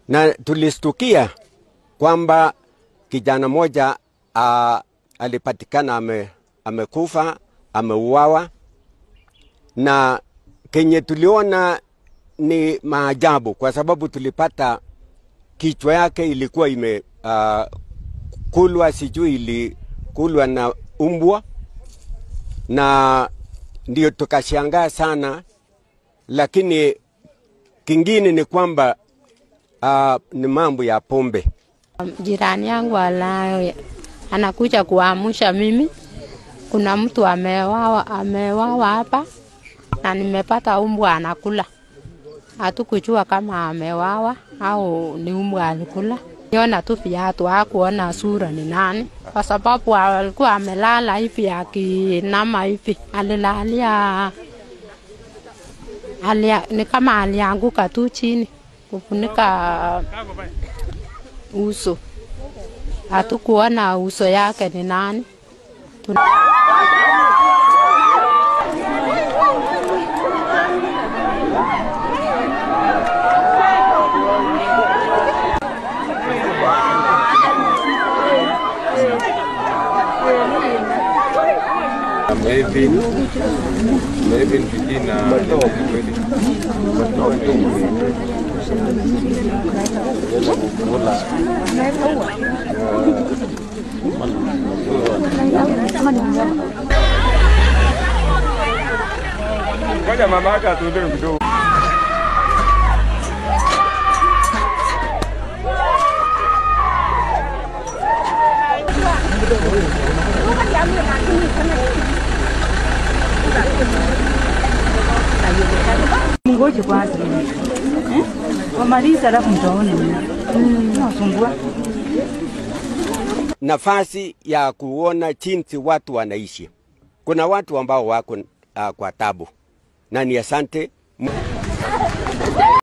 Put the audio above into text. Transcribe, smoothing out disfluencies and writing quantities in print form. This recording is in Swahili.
Na tulistukia kwamba kijana moja alipatikana amekufa, ameuawa, na kenye tuliona ni maajabu kwa sababu tulipata kichwa yake ilikuwa kulwa, sijui ilikulwa na umbwa, na ndio tukashangaa sana. Lakini kingine ni kwamba ni mambo ya pombe. Jirani yangu anakuja kuamsha mimi, kuna mtu amewawa hapa na nimepata umbwa anakula. Hatukujua kama amewawa au ni umbwa alikula. Niona tu viatu, hakuona sura ni nani, kwa sababu alikuwa amelala hivi akinama hivi. Alilalia ni kama alianguka tu chini kufunika uso. Hatukuona uso yake ni nani. Maybe fitina ngoja mama yake atuende kidogo. Ngoje kwanza. Wamaliza alafu mtaona. Unasumbua. Nafasi ya kuona jinsi watu wanaishi. Kuna watu ambao wako kwa tabu. Na ni asante